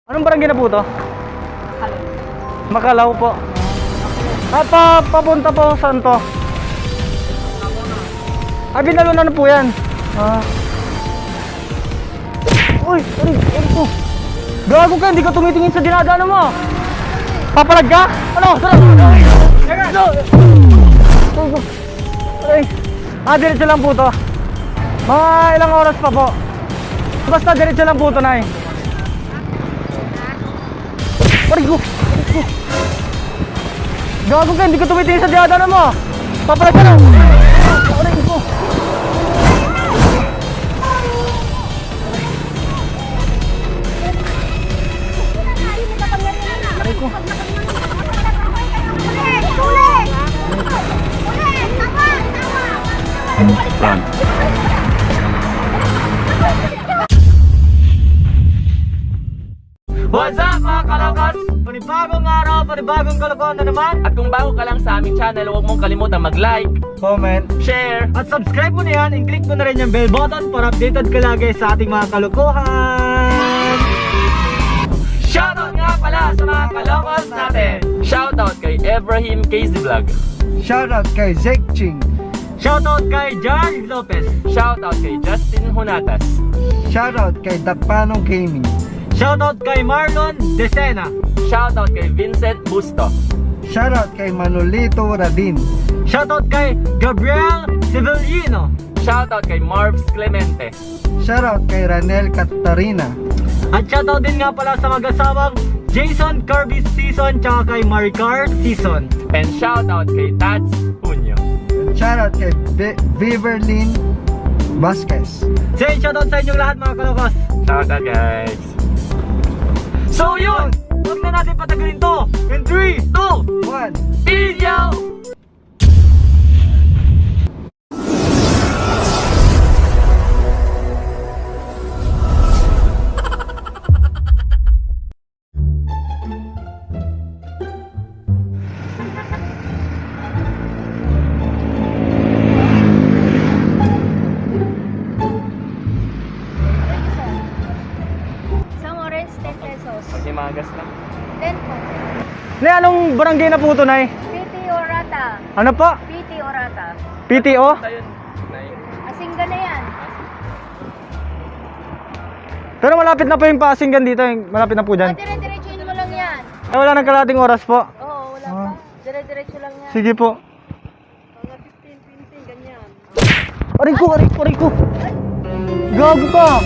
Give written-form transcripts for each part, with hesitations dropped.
Anong barangay na po to? Halo. Makalaw po. Papunta po saan to? Binalunan na po yan. Uy, aray po. Gago ka, hindi ka tumitingin sa dinadaanan mo. Papalag ka? Ano? Aray. Diretso lang po to. Mga ilang oras pa po. Basta diretso lang po to, Nay. Aray ko. Gago ka, hindi ka tumitingin sa dinadaanan mo. Papalag ka na. Aray ko. Run. What's up mga kalokas? Panibagong araw, panibagong kalokohan na naman. At kung bago ka lang sa aming channel, huwag mong kalimutan mag-like, Comment, share, at subscribe mo na yan, and click mo na rin yung bell button para updated ka lagi sa ating mga kalokohan. shoutout nga pala sa mga kalokos natin. Shoutout kay Ibrahim Casey Vlog. Shoutout kay Zek Ching. Shoutout kay Jar Lopez. Shoutout kay Justin Hunatas. Shoutout kay Dakpanong Gaming. Shoutout kay Marlon Decena. Shoutout kay Vincent Busto. Shoutout kay Manolito Radin. Shoutout kay Gabriel Sevillino. Shoutout kay Marvs Clemente. Shoutout kay Ranel Katarina. At shoutout din nga pala sa mag-asawang Jason Kirby Season tsaka kay Maricar Season. And shoutout kay Tats Punyo. Shoutout kay Viverlyn Vasquez. Say shoutout sa inyong lahat mga kalokos. Shoutout guys. So yun, huwag na natin patagalin to. In 3, 2, 1. Peace out! Isang orange, 10 pesos. Paghimagas na. 10 po. Nay, anong barangay na po ito, Nay? PT Orata. Ano po? PT Orata. PTO? Ayun. Nay. Asingga na yan. Pero malapit na po yung Pasinggan dito, malapit na po dyan. Dire-diretsuin mo lang yan. Wala nang kalating oras po. Oo, wala pa. Dire-diretso lang yan. Sige po. Mga 15, 20, ganyan. Aray ko. Gago ka.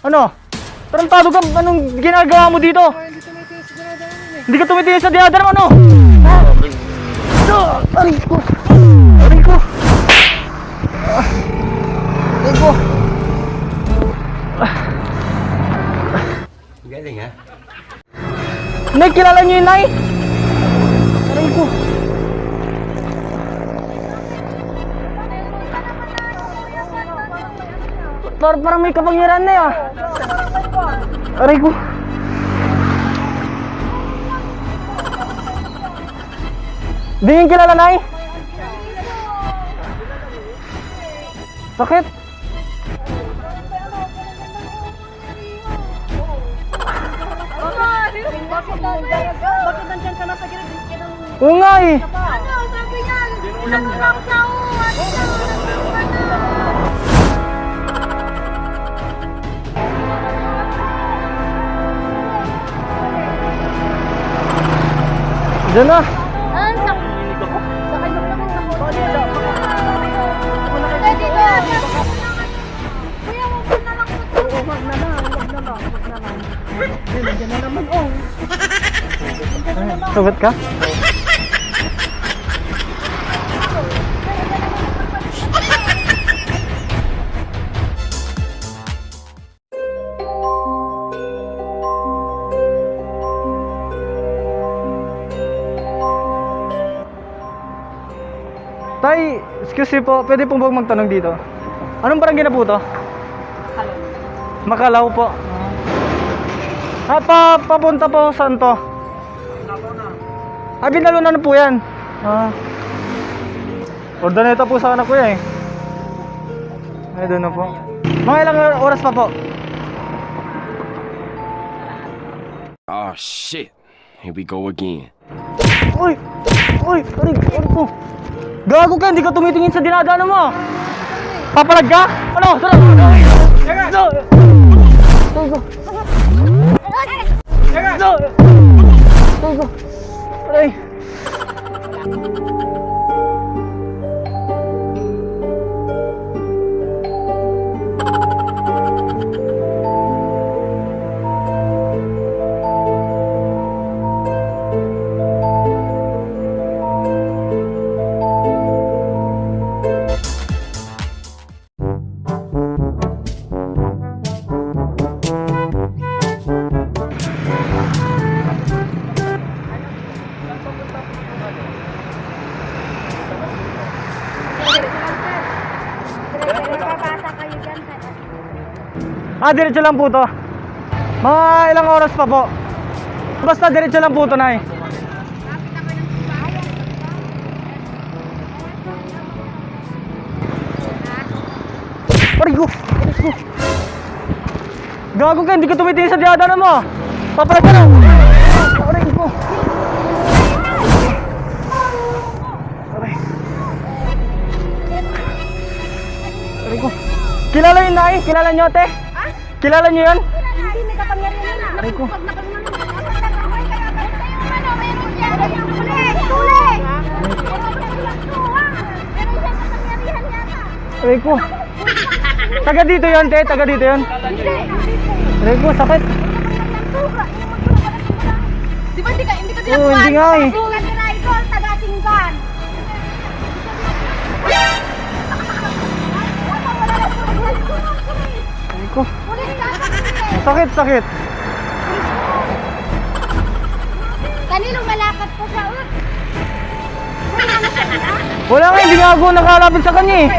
Ano? Tarantado ka, anong ginagawa mo dito? Hindi ka tumitingin sa dinadaanan mo, ano? Aray ko. Galing ha? Nay, kilala niyo yun, Nay? Aray ko. Parang may kapangyarihan na yun. Aray ko. Di niyo kilala, Nay? Bakit? Bakit nandiyan ka na sa gilid? Oo nga eh. Ano? Sabi niya, pinag-rock na ako. Diyan na. Ah, sakay mo lang sa motor. Dito. Kuya, wag na lang po. Wag na lang. Nandiyan na naman, oh. Sagot ka? Tay, excuse me po, pwede po ba magtanong dito? Anong barangay na po to? Halo. Makalaw po. Papunta po saan to? Binalunan na po yan. Ordoneta po sana kuya eh. Ay, doon na po. Mga ilang oras pa po? Oh shit. Here we go again. Uy! Uy! Aray ko! Gago ka, hindi ka tumitingin sa dinadaanan mo! Papalag ka? Ano? Tara! No! No! Aray! Nagpapasa kayo dyan. Diretso lang po to. Mga ilang oras pa po. Basta diretso lang po to, Nay. Aray ko! Gago ka, hindi ka tumitingin sa dinadaanan mo! Papalag ka na! Aray ko! Aray. Aray ko! Kilala yun, Nay? Kilala nyo, ate? Kilala nyo yun? Hindi, may kapangyarihan na. Aray ko! Pag nakalmanan mo, tuloy! Tuloy! Aray ko! Taga dito yun, te? Taga dito yun? Aray ko, sakit! Di ba hindi ka Oo, hindi nga eh. Sugat ni Idol, taga-Singgan. Aray ko! Ulit ka. Sakit, sakit! Kaninong malakad po sa ut? Wala nga, hindi nga ako nakalapit sa kanya eh!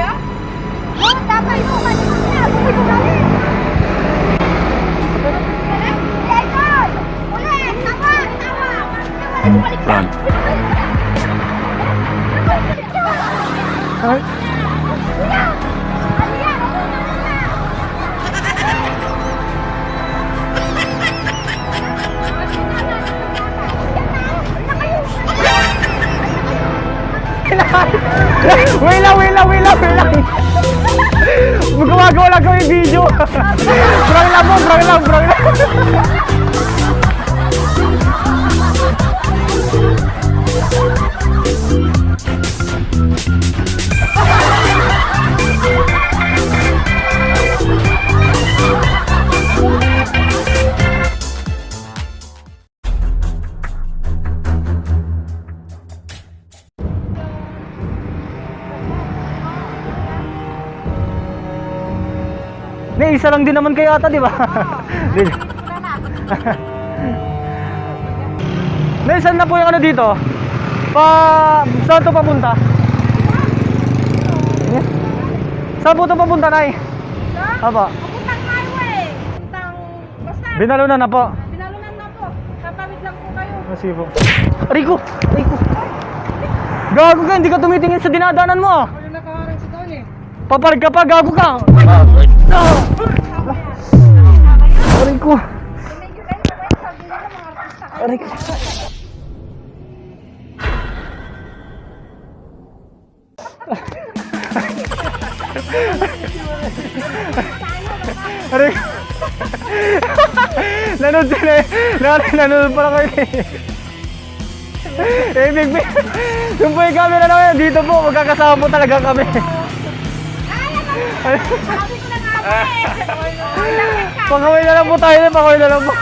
Oh, tapay mo, kanino niya? Bukay mo galing. Idol! Ulit! Tawa! Tawa! Run. Ay, wait lang! Gumagawa lang kami video! Brang lang! May isa lang din naman kayo ata, di ba? Nay, saan na po yung ano dito? Saan to papunta? Saan po to papunta, Nay? Apa? Papuntang highway. Papuntang basta. Binalunan na po. Binalunan na po. Tatawid lang po kayo. Kasi po. Aray ko! Gago ka, hindi ka tumitingin sa dinadaanan mo! Ano nakaharang sa doon eh? Papalag ka pa, gago ka! Aray ko! Aray ko! Aray ko! Nanood sila eh! Nanood pala kayo eh! Eh, big big! Yung po yung camera naman, dito po, magkakasama po talaga kami! Sabi ko na nga po eh. Pakaway na lang po tayo, pakaway na lang po!